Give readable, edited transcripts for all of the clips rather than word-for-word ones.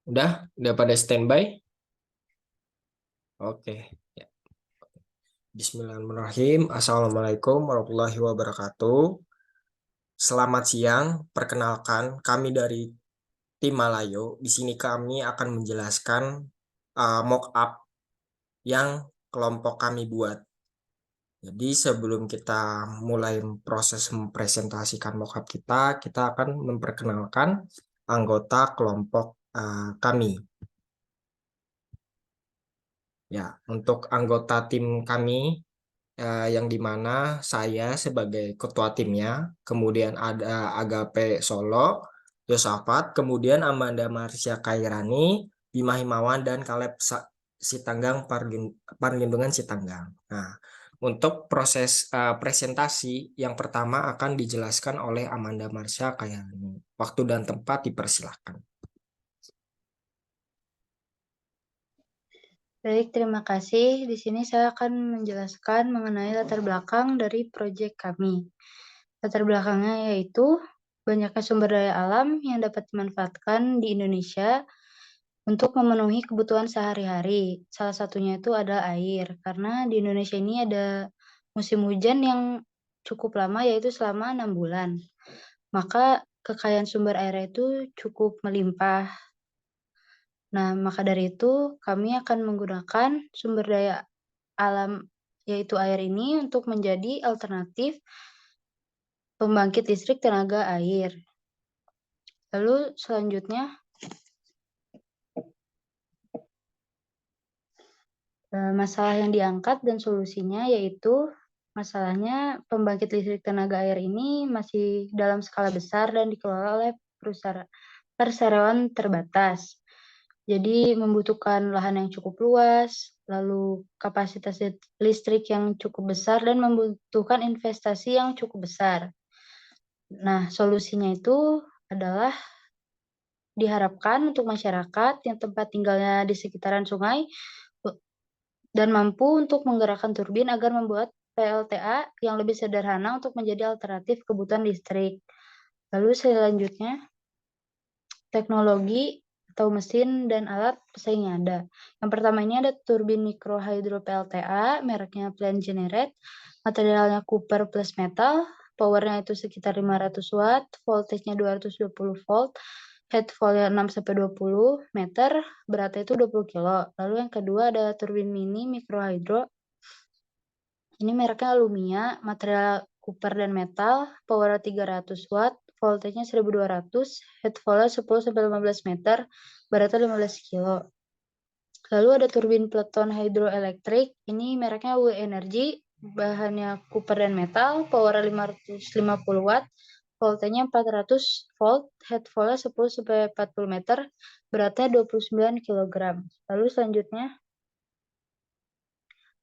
Udah pada standby? Oke. Ya. Bismillahirrahmanirrahim. Assalamualaikum warahmatullahi wabarakatuh. Selamat siang. Perkenalkan, kami dari tim Malayo. Di sini kami akan menjelaskan mock up yang kelompok kami buat. Jadi sebelum kita mulai proses mempresentasikan mock up kita akan memperkenalkan anggota kelompok kami. Ya, untuk anggota tim kami yang dimana saya sebagai ketua timnya, kemudian ada Agape Solo, Yosafat, kemudian Amanda Marsya Kairani, Bima Himawan, dan Kaleb Sitanggang Parlindungan Sitanggang. Nah, untuk proses presentasi yang pertama akan dijelaskan oleh Amanda Marsya Kairani. Waktu dan tempat dipersilahkan. Baik, terima kasih. Di sini saya akan menjelaskan mengenai latar belakang dari proyek kami. Latar belakangnya yaitu banyaknya sumber daya alam yang dapat dimanfaatkan di Indonesia untuk memenuhi kebutuhan sehari-hari. Salah satunya itu adalah air, karena di Indonesia ini ada musim hujan yang cukup lama, yaitu selama 6 bulan. Maka kekayaan sumber air itu cukup melimpah. Nah, maka dari itu kami akan menggunakan sumber daya alam yaitu air ini untuk menjadi alternatif pembangkit listrik tenaga air. Lalu selanjutnya masalah yang diangkat dan solusinya yaitu masalahnya pembangkit listrik tenaga air ini masih dalam skala besar dan dikelola oleh perseroan terbatas. Jadi membutuhkan lahan yang cukup luas, lalu kapasitas listrik yang cukup besar dan membutuhkan investasi yang cukup besar. Nah, solusinya itu adalah diharapkan untuk masyarakat yang tempat tinggalnya di sekitaran sungai dan mampu untuk menggerakkan turbin agar membuat PLTA yang lebih sederhana untuk menjadi alternatif kebutuhan listrik. Lalu selanjutnya, teknologi atau mesin dan alat pesaing yang ada. Yang pertama ini ada turbin mikro hydro PLTA, mereknya Plant Generate, materialnya copper plus metal, powernya itu sekitar 500 watt, voltage-nya 220 volt, head volt-nya 6-20 meter, beratnya itu 20 kilo. Lalu yang kedua ada turbin mini mikro hydro, ini mereknya Lumia, material copper dan metal, power 300 watt, voltage-nya 1200, head volt-nya 10-15 meter, beratnya 15 kilo. Lalu ada turbin Peleton Hydroelectric, ini mereknya W Energy, bahannya copper dan metal, power 550 watt, voltanya 400 volt, head volt-nya 10-40 meter, beratnya 29 kg. Lalu selanjutnya,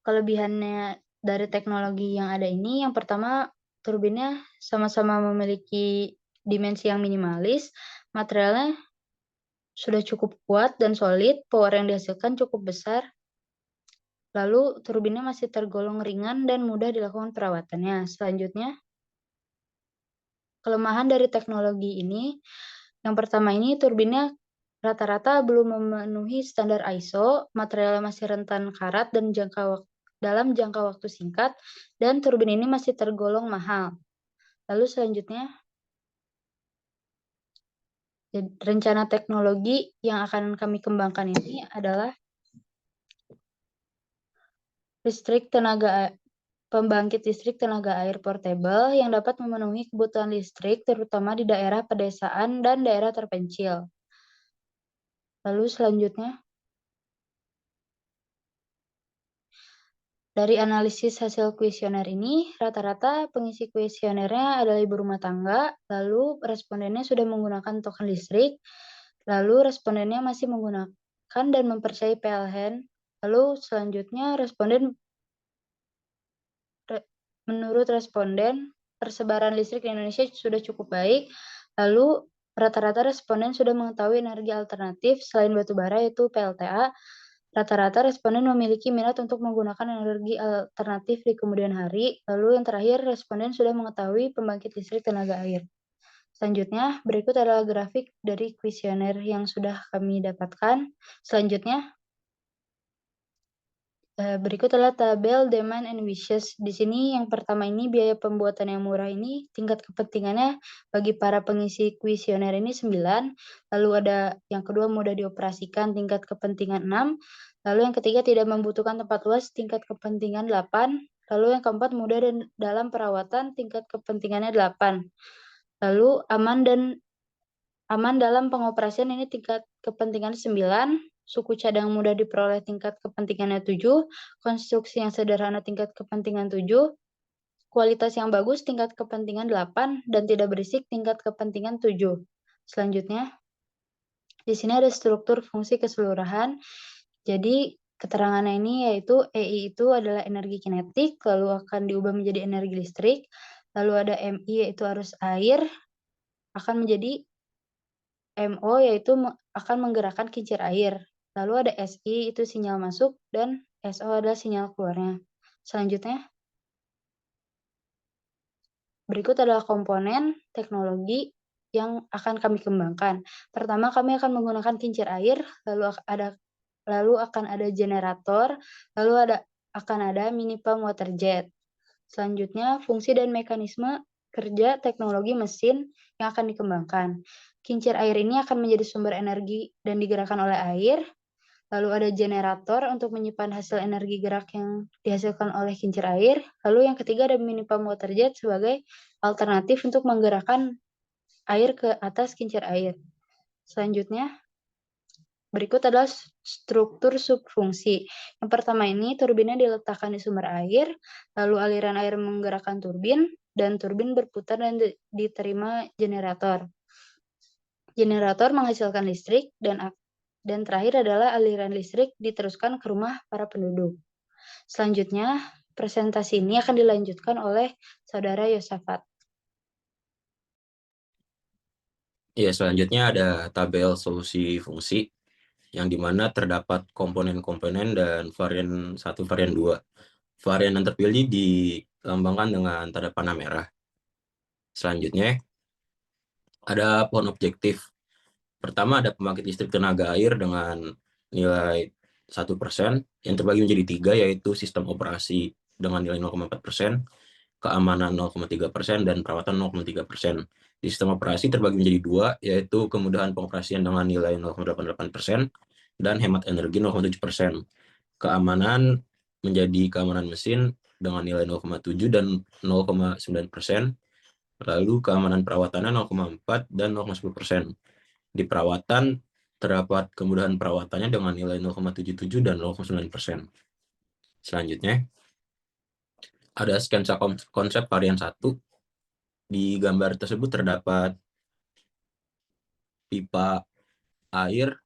kelebihannya dari teknologi yang ada ini, yang pertama turbinnya sama-sama memiliki dimensi yang minimalis, materialnya sudah cukup kuat dan solid, power yang dihasilkan cukup besar, lalu turbinnya masih tergolong ringan dan mudah dilakukan perawatannya. Selanjutnya, kelemahan dari teknologi ini, yang pertama ini turbinnya rata-rata belum memenuhi standar ISO, materialnya masih rentan karat dan dalam jangka waktu singkat, dan turbin ini masih tergolong mahal. Lalu selanjutnya, rencana teknologi yang akan kami kembangkan ini adalah pembangkit listrik tenaga air portable yang dapat memenuhi kebutuhan listrik terutama di daerah pedesaan dan daerah terpencil. Lalu selanjutnya, dari analisis hasil kuesioner ini, rata-rata pengisi kuesionernya adalah ibu rumah tangga, lalu respondennya sudah menggunakan token listrik, lalu respondennya masih menggunakan dan mempercayai PLN, lalu selanjutnya menurut responden, persebaran listrik di Indonesia sudah cukup baik, lalu rata-rata responden sudah mengetahui energi alternatif selain batu bara yaitu PLTA. Rata-rata responden memiliki minat untuk menggunakan energi alternatif di kemudian hari. Lalu yang terakhir, responden sudah mengetahui pembangkit listrik tenaga air. Selanjutnya, berikut adalah grafik dari kuesioner yang sudah kami dapatkan. Selanjutnya, berikut adalah tabel demand and wishes. Di sini yang pertama ini biaya pembuatan yang murah ini tingkat kepentingannya bagi para pengisi kuesioner ini 9, lalu ada yang kedua mudah dioperasikan tingkat kepentingan 6, lalu yang ketiga tidak membutuhkan tempat luas tingkat kepentingan 8, lalu yang keempat mudah dan dalam perawatan tingkat kepentingannya 8. Lalu aman dalam pengoperasian ini tingkat kepentingan 9, suku cadang mudah diperoleh tingkat kepentingannya 7, konstruksi yang sederhana tingkat kepentingan 7, kualitas yang bagus tingkat kepentingan 8, dan tidak berisik tingkat kepentingan 7. Selanjutnya, di sini ada struktur fungsi keseluruhan. Jadi, keterangannya ini yaitu EI itu adalah energi kinetik, lalu akan diubah menjadi energi listrik, lalu ada MI yaitu arus air, akan menjadi MO yaitu akan menggerakkan kincir air. Lalu ada SI itu sinyal masuk dan SO adalah sinyal keluarnya. Selanjutnya, berikut adalah komponen teknologi yang akan kami kembangkan. Pertama, kami akan menggunakan kincir air, lalu akan ada generator, lalu akan ada mini pump water jet. Selanjutnya, fungsi dan mekanisme kerja teknologi mesin yang akan dikembangkan. Kincir air ini akan menjadi sumber energi dan digerakkan oleh air. Lalu ada generator untuk menyimpan hasil energi gerak yang dihasilkan oleh kincir air. Lalu yang ketiga ada mini pump water jet sebagai alternatif untuk menggerakkan air ke atas kincir air. Selanjutnya, berikut adalah struktur subfungsi. Yang pertama ini turbinnya diletakkan di sumber air, lalu aliran air menggerakkan turbin, dan turbin berputar dan diterima generator. Generator menghasilkan listrik, dan terakhir adalah aliran listrik diteruskan ke rumah para penduduk. Selanjutnya, presentasi ini akan dilanjutkan oleh Saudara Yosafat. Ya, selanjutnya ada tabel solusi fungsi yang dimana terdapat komponen-komponen dan varian 1, varian 2. Varian yang terpilih dilambangkan dengan tanda panah merah. Selanjutnya, ada pohon objektif. Pertama, ada pembangkit listrik tenaga air dengan nilai 1% yang terbagi menjadi 3, yaitu sistem operasi dengan nilai 0,4%, keamanan 0,3%, dan perawatan 0,3%. Sistem operasi terbagi menjadi 2, yaitu kemudahan pengoperasian dengan nilai 0,88%, dan hemat energi 0,7%. Keamanan menjadi keamanan mesin dengan nilai 0,7 dan 0,9%, lalu keamanan perawatannya 0,4 dan 0,10%. Di perawatan terdapat kemudahan perawatannya dengan nilai 0,77 dan 0,9%. Selanjutnya, ada sketsa konsep varian 1. Di gambar tersebut terdapat pipa air,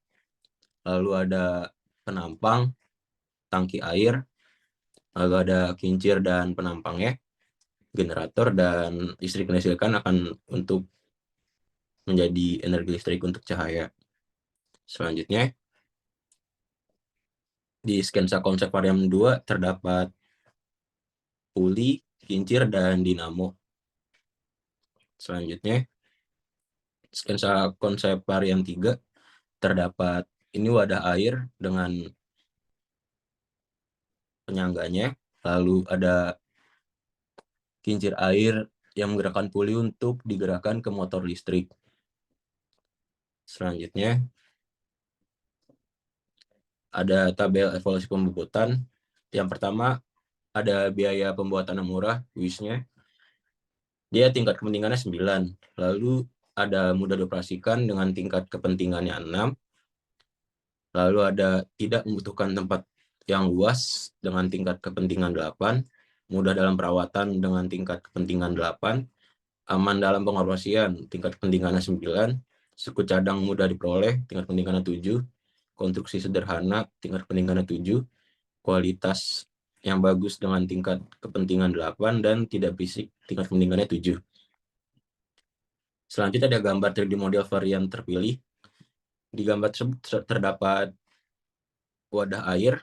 lalu ada penampang, tangki air, lalu ada kincir dan penampangnya, generator, dan listrik yang dihasilkan akan untuk menjadi energi listrik untuk cahaya. Selanjutnya, di sketsa konsep varian 2 terdapat puli, kincir, dan dinamo. Selanjutnya, sketsa konsep varian 3 terdapat ini wadah air dengan penyangganya, lalu ada kincir air yang menggerakkan puli untuk digerakkan ke motor listrik. Selanjutnya, ada tabel evaluasi pembobotan. Yang pertama, ada biaya pembuatan yang murah, WIS-nya. Dia tingkat kepentingannya 9. Lalu ada mudah dioperasikan dengan tingkat kepentingannya 6. Lalu ada tidak membutuhkan tempat yang luas dengan tingkat kepentingan 8. Mudah dalam perawatan dengan tingkat kepentingan 8. Aman dalam pengoperasian, tingkat kepentingannya 9. Suku cadang mudah diperoleh, tingkat kepentingannya 7. Konstruksi sederhana, tingkat kepentingannya 7. Kualitas yang bagus dengan tingkat kepentingan 8 dan tidak berisik, tingkat kepentingannya 7. Selanjutnya ada gambar 3D model varian terpilih. Di gambar tersebut terdapat wadah air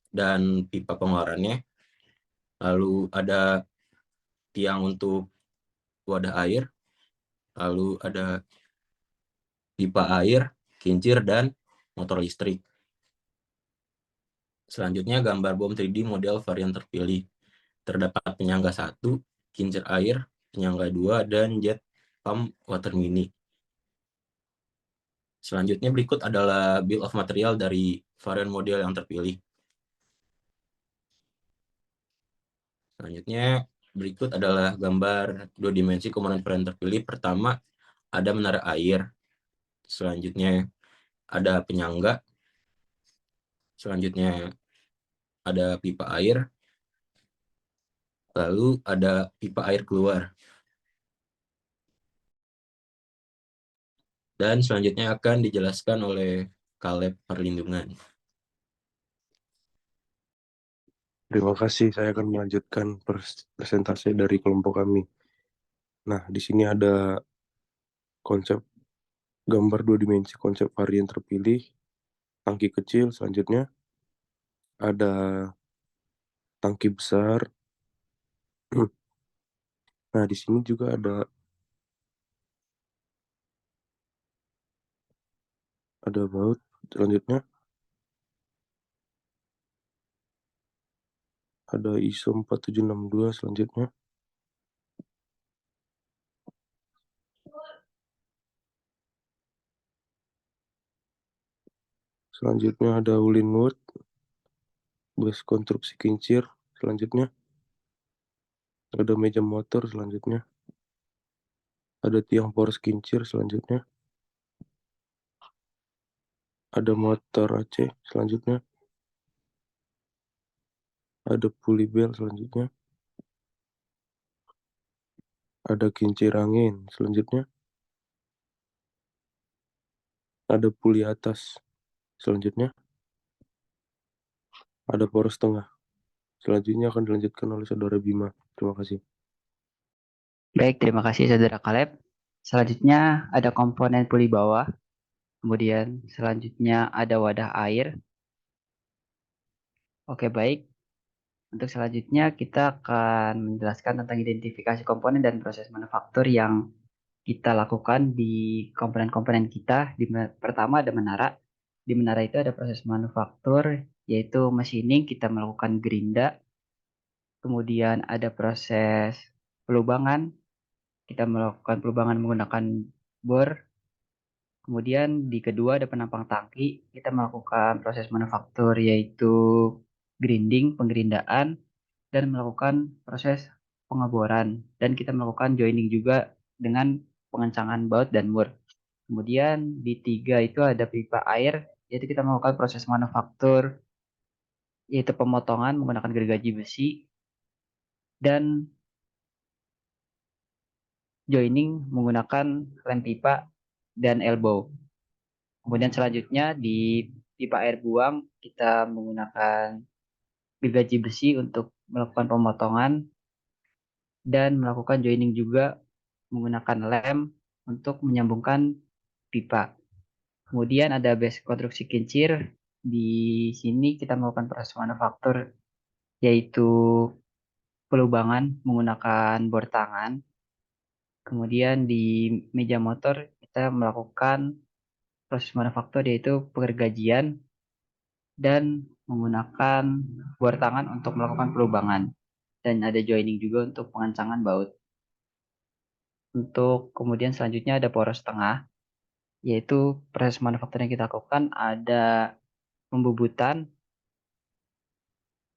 dan pipa pengeluarannya. Lalu ada tiang untuk wadah air, lalu ada pipa air, kincir, dan motor listrik. Selanjutnya gambar bom 3D model varian terpilih. Terdapat penyangga 1, kincir air, penyangga 2, dan jet pump water mini. Selanjutnya berikut adalah bill of material dari varian model yang terpilih. Selanjutnya berikut adalah gambar 2 dimensi komponen varian terpilih. Pertama ada menara air. Selanjutnya ada penyangga. Selanjutnya ada pipa air. Lalu ada pipa air keluar. Dan selanjutnya akan dijelaskan oleh Caleb Perlindungan. Terima kasih, saya akan melanjutkan presentasi dari kelompok kami. Nah, di sini ada konsep gambar 2 dimensi konsep varian terpilih, tangki kecil, selanjutnya ada tangki besar. Nah, di sini juga ada baut, selanjutnya ada ISO 4762, selanjutnya ada Ulinwood, base konstruksi kincir, selanjutnya ada meja motor, selanjutnya ada tiang poros kincir, selanjutnya ada motor AC, selanjutnya ada puli bel, selanjutnya ada kincir angin, selanjutnya ada puli atas, selanjutnya ada poros tengah. Selanjutnya akan dilanjutkan oleh saudara Bima. Terima kasih. Baik, terima kasih Saudara Caleb. Selanjutnya ada komponen puli bawah. Kemudian selanjutnya ada wadah air. Oke, baik. Untuk selanjutnya kita akan menjelaskan tentang identifikasi komponen dan proses manufaktur yang kita lakukan di komponen-komponen kita. Pertama ada menara. Di menara itu ada proses manufaktur, yaitu machining, kita melakukan gerinda. Kemudian ada proses pelubangan, kita melakukan pelubangan menggunakan bor. Kemudian di kedua ada penampang tangki, kita melakukan proses manufaktur yaitu grinding, penggerindaan, dan melakukan proses pengeboran. Dan kita melakukan joining juga dengan pengencangan baut dan mur. Kemudian di tiga itu ada pipa air, yaitu kita melakukan proses manufaktur yaitu pemotongan menggunakan gergaji besi dan joining menggunakan lem pipa dan elbow. Kemudian selanjutnya di pipa air buang kita menggunakan gergaji besi untuk melakukan pemotongan dan melakukan joining juga menggunakan lem untuk menyambungkan pipa. Kemudian ada base konstruksi kincir. Di sini kita melakukan proses manufaktur yaitu pelubangan menggunakan bor tangan. Kemudian di meja motor kita melakukan proses manufaktur yaitu pengergajian dan menggunakan bor tangan untuk melakukan pelubangan. Dan ada joining juga untuk pengencangan baut. Untuk kemudian selanjutnya ada poros tengah, yaitu proses manufaktur yang kita lakukan ada pembubutan.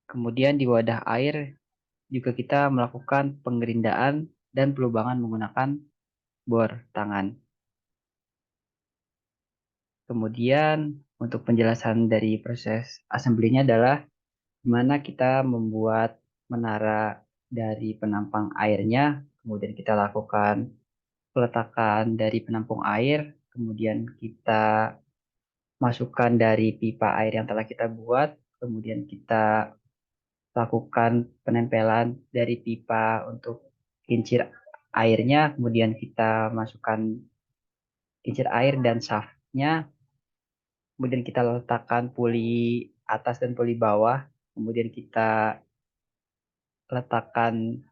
Kemudian di wadah air juga kita melakukan penggerindaan dan pelubangan menggunakan bor tangan. Kemudian untuk penjelasan dari proses assembly-nya adalah dimana kita membuat menara dari penampang airnya, kemudian kita lakukan peletakan dari penampung air, kemudian kita masukkan dari pipa air yang telah kita buat, kemudian kita lakukan penempelan dari pipa untuk kincir airnya, kemudian kita masukkan kincir air dan shaftnya, kemudian kita letakkan puli atas dan puli bawah, kemudian kita letakkan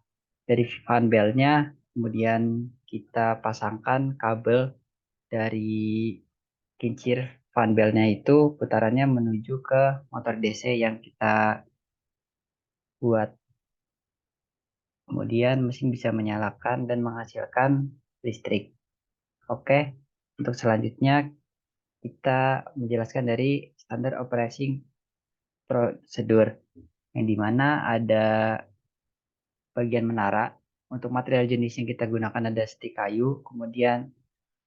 dari fan belnya, kemudian kita pasangkan kabel dari kincir fan bell-nya itu putarannya menuju ke motor DC yang kita buat. Kemudian mesin bisa menyalakan dan menghasilkan listrik. Oke, untuk selanjutnya kita menjelaskan dari standar operating prosedur, yang dimana ada bagian menara. Untuk material jenis yang kita gunakan ada stik kayu, kemudian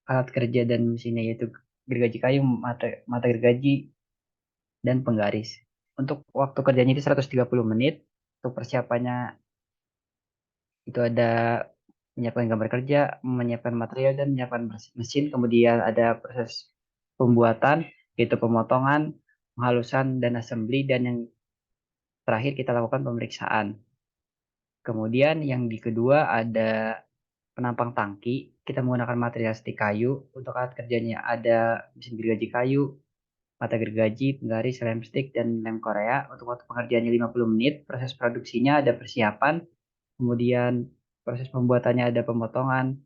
alat kerja dan mesinnya yaitu gergaji kayu, mata gergaji, dan penggaris. Untuk waktu kerjanya itu 130 menit. Untuk persiapannya itu ada menyiapkan gambar kerja, menyiapkan material, dan menyiapkan mesin. Kemudian ada proses pembuatan, yaitu pemotongan, penghalusan, dan assembly. Dan yang terakhir kita lakukan pemeriksaan. Kemudian yang di kedua ada penampang tangki. Kita menggunakan material stik kayu. Untuk alat kerjanya ada mesin gergaji kayu, mata gergaji, penggaris, lem stick, dan lem Korea. Untuk waktu pengerjaannya 50 menit. Proses produksinya ada persiapan, kemudian proses pembuatannya ada pemotongan,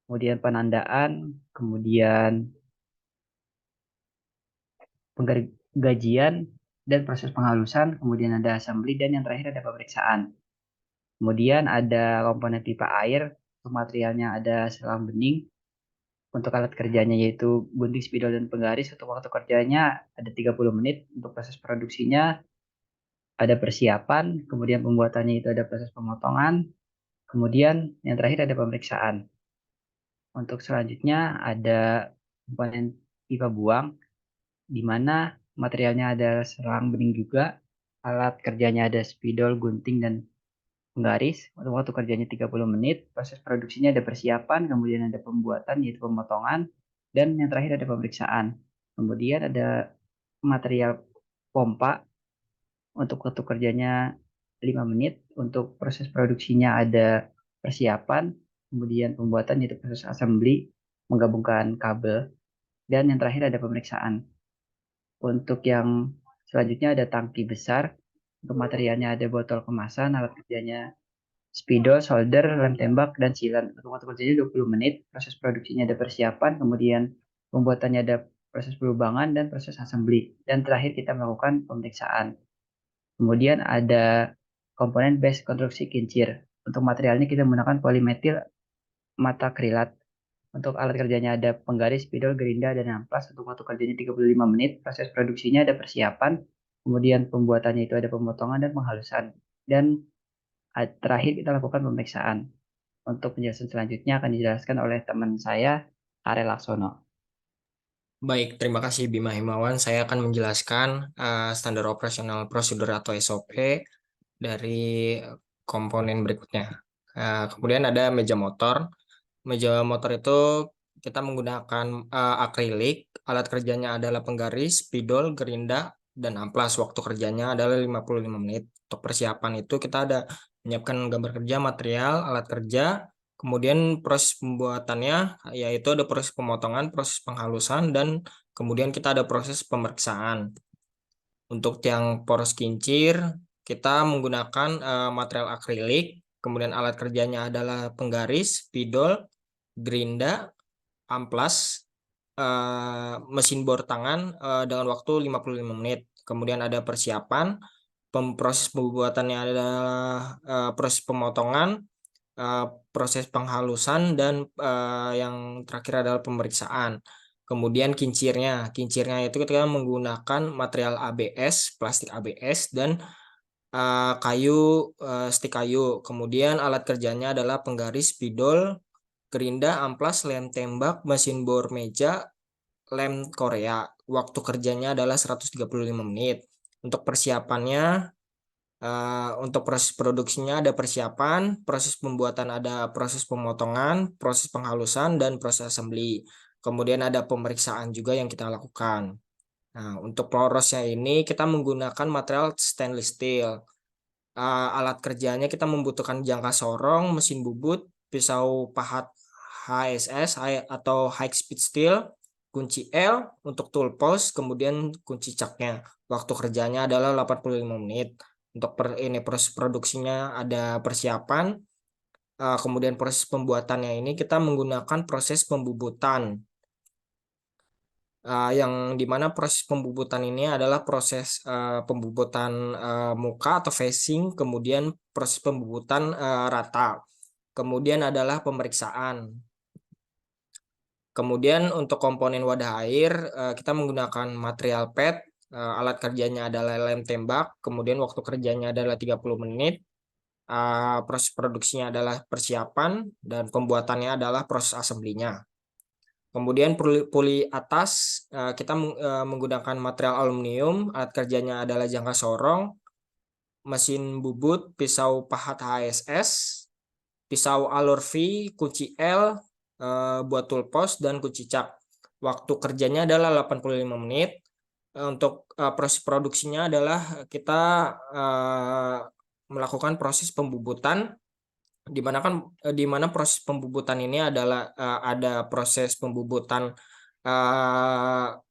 kemudian penandaan, kemudian penggajian, dan proses penghalusan, kemudian ada assembly, dan yang terakhir ada pemeriksaan. Kemudian ada komponen pipa air. Untuk materialnya ada selang bening. Untuk alat kerjanya yaitu gunting, spidol, dan penggaris. Untuk waktu kerjanya ada 30 menit. Untuk proses produksinya ada persiapan, kemudian pembuatannya itu ada proses pemotongan, kemudian yang terakhir ada pemeriksaan. Untuk selanjutnya ada komponen pipa buang, di mana materialnya ada selang bening juga. Alat kerjanya ada spidol, gunting, dan penggaris. Untuk waktu kerjanya 30 menit. Proses produksinya ada persiapan, kemudian ada pembuatan yaitu pemotongan, dan yang terakhir ada pemeriksaan. Kemudian ada material pompa. Untuk waktu kerjanya 5 menit. Untuk proses produksinya ada persiapan, kemudian pembuatan yaitu proses assembly, menggabungkan kabel, dan yang terakhir ada pemeriksaan. Untuk yang selanjutnya ada tangki besar. Untuk materialnya ada botol kemasan, alat kerjanya spidol, solder, lem tembak, dan sealant. Untuk waktu kerjanya 20 menit. Proses produksinya ada persiapan, kemudian pembuatannya ada proses pelubangan dan proses assembly. Dan terakhir kita melakukan pemeriksaan. Kemudian ada komponen base konstruksi kincir. Untuk materialnya kita menggunakan polimetil mata krilat. Untuk alat kerjanya ada penggaris, spidol, gerinda, dan amplas. Untuk waktu kerjanya 35 menit. Proses produksinya ada persiapan, kemudian pembuatannya itu ada pemotongan dan penghalusan. Dan terakhir kita lakukan pemeriksaan. Untuk penjelasan selanjutnya akan dijelaskan oleh teman saya, Arel Laksono. Baik, terima kasih Bima Himawan. Saya akan menjelaskan standar operasional prosedur atau SOP dari komponen berikutnya. Kemudian ada meja motor. Meja motor itu kita menggunakan akrilik. Alat kerjanya adalah penggaris, spidol, gerinda, dan amplas. Waktu kerjanya adalah 55 menit. Untuk persiapan itu kita ada menyiapkan gambar kerja, material, alat kerja. Kemudian proses pembuatannya yaitu ada proses pemotongan, proses penghalusan, dan kemudian kita ada proses pemeriksaan. Untuk yang poros kincir, kita menggunakan material akrilik, kemudian alat kerjanya adalah penggaris, spidol, gerinda, amplas, mesin bor tangan dengan waktu 55 menit. Kemudian ada persiapan, proses pembuatannya adalah proses pemotongan, proses penghalusan, dan yang terakhir adalah pemeriksaan. Kemudian kincirnya itu kita menggunakan material ABS, plastik ABS, dan kayu, stik kayu. Kemudian alat kerjanya adalah penggaris, spidol, gerinda, amplas, lem tembak, mesin bor meja, lem Korea. Waktu kerjanya adalah 135 menit. Untuk persiapannya, untuk proses produksinya ada persiapan, proses pembuatan ada proses pemotongan, proses penghalusan, dan proses assembly. Kemudian ada pemeriksaan juga yang kita lakukan. Nah, untuk porosnya ini kita menggunakan material stainless steel. Alat kerjanya kita membutuhkan jangka sorong, mesin bubut, pisau pahat HSS atau high speed steel, kunci L untuk tool post, kemudian kunci caknya. Waktu kerjanya adalah 85 menit. Untuk proses produksinya ada persiapan, kemudian proses pembuatannya ini kita menggunakan proses pembubutan. Yang dimana proses pembubutan ini adalah proses pembubutan muka atau facing, kemudian proses pembubutan rata, kemudian adalah pemeriksaan. Kemudian untuk komponen wadah air kita menggunakan material PET, alat kerjanya adalah lem tembak, kemudian waktu kerjanya adalah 30 menit. Proses produksinya adalah persiapan dan pembuatannya adalah proses assemblinya. Kemudian puli atas kita menggunakan material aluminium, alat kerjanya adalah jangka sorong, mesin bubut, pisau pahat HSS, pisau alur V, kunci L, buat tool post, dan kunci cak. Waktu kerjanya adalah 85 menit. Untuk proses produksinya adalah kita melakukan proses pembubutan, di mana proses pembubutan ini adalah ada proses pembubutan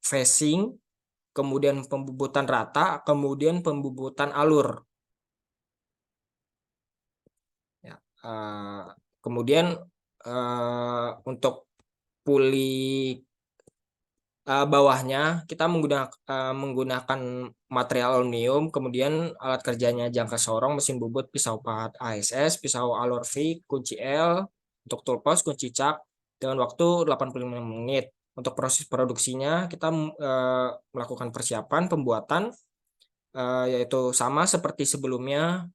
facing, kemudian pembubutan rata, kemudian pembubutan alur. Ya, kemudian untuk puli bawahnya kita menggunakan material aluminium, kemudian alat kerjanya jangka sorong, mesin bubut, pisau pahat ASS, pisau alur V, kunci L, untuk tool post, kunci cak, dengan waktu 85 menit. Untuk proses produksinya kita melakukan persiapan pembuatan, yaitu sama seperti sebelumnya,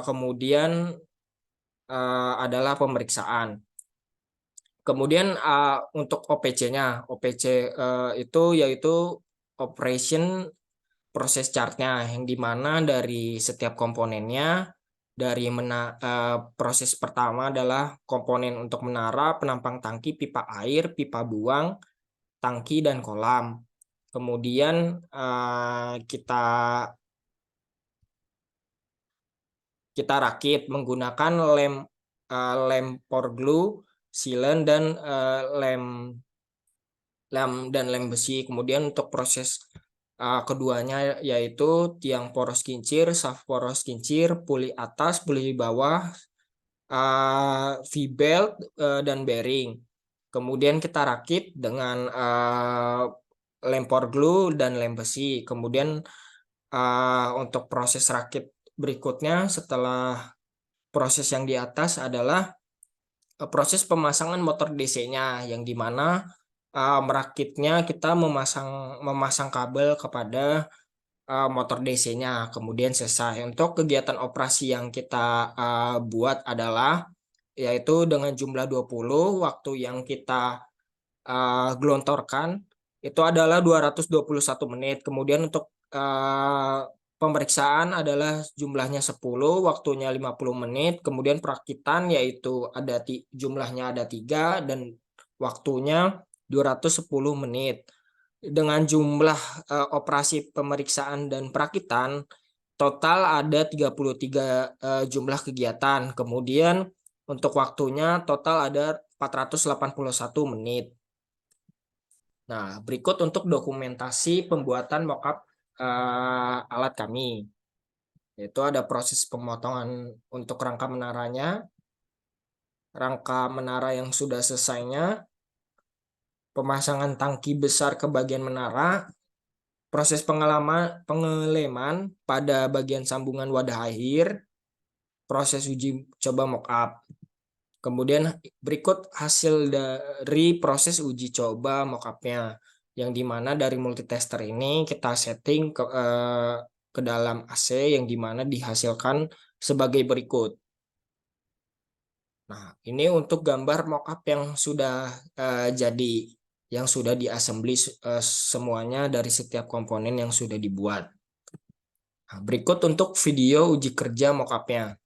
kemudian adalah pemeriksaan. Kemudian untuk OPC-nya, OPC itu yaitu Operation Process Chart-nya, yang dimana dari setiap komponennya, dari proses pertama adalah komponen untuk menara, penampang tangki, pipa air, pipa buang, tangki, dan kolam. Kemudian kita rakit menggunakan lem pour glue, sealant, dan lem besi. Kemudian untuk proses keduanya yaitu tiang poros kincir, shaft poros kincir, puli atas, puli bawah, V-belt, dan bearing. Kemudian kita rakit dengan lem pour glue dan lem besi. Kemudian untuk proses rakit berikutnya setelah proses yang di atas adalah proses pemasangan motor DC-nya, yang dimana merakitnya kita memasang kabel kepada motor DC-nya, kemudian selesai. Untuk kegiatan operasi yang kita buat adalah yaitu dengan jumlah 20, waktu yang kita gelontorkan itu adalah 221 menit. Kemudian untuk pemeriksaan adalah jumlahnya 10, waktunya 50 menit. Kemudian perakitan yaitu jumlahnya ada 3 dan waktunya 210 menit. Dengan jumlah operasi pemeriksaan dan perakitan total ada 33 jumlah kegiatan. Kemudian untuk waktunya total ada 481 menit. Nah, berikut untuk dokumentasi pembuatan mockup alat kami. Yaitu ada proses pemotongan untuk rangka menaranya, rangka menara yang sudah selesainya, pemasangan tangki besar ke bagian menara, proses pengeleman pada bagian sambungan wadah air, proses uji coba mockup. Kemudian berikut hasil dari proses uji coba mockupnya, yang dimana dari multitester ini kita setting ke dalam AC, yang dimana dihasilkan sebagai berikut. Nah, ini untuk gambar mockup yang sudah jadi, yang sudah diassembly semuanya dari setiap komponen yang sudah dibuat. Nah, berikut untuk video uji kerja mockupnya.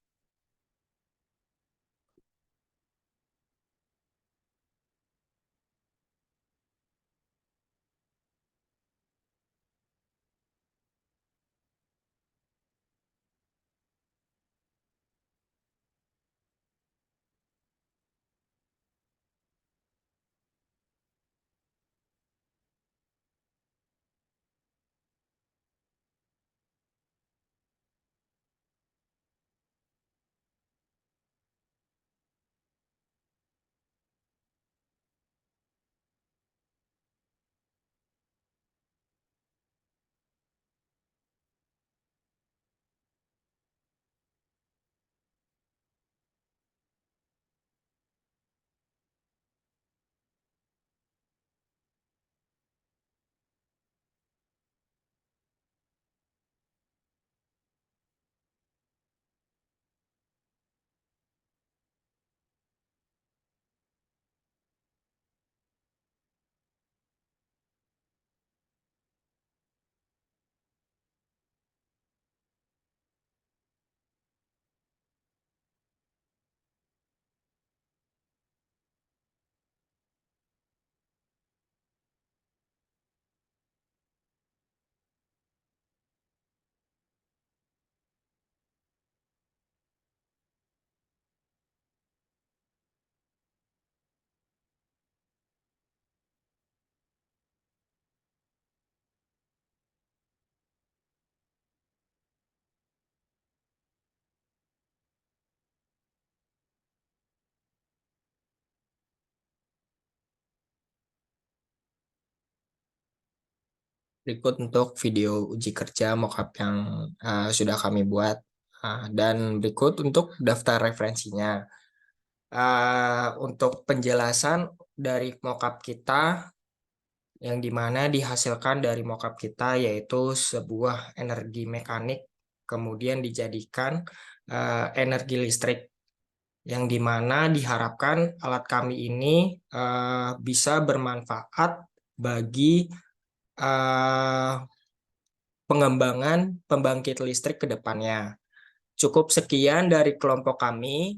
Berikut untuk video uji kerja mockup yang sudah kami buat. Dan berikut untuk daftar referensinya. Untuk penjelasan dari mockup kita, yang dimana dihasilkan dari mockup kita yaitu sebuah energi mekanik, kemudian dijadikan energi listrik, yang dimana diharapkan alat kami ini bisa bermanfaat bagi pengembangan pembangkit listrik ke depannya. Cukup sekian dari kelompok kami.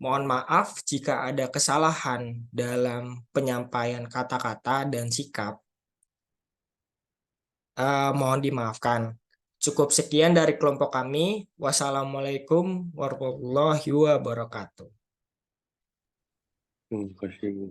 Mohon maaf jika ada kesalahan dalam penyampaian kata-kata dan sikap. Mohon dimaafkan. Cukup sekian dari kelompok kami. Wassalamualaikum warahmatullahi wabarakatuh. Terima kasih.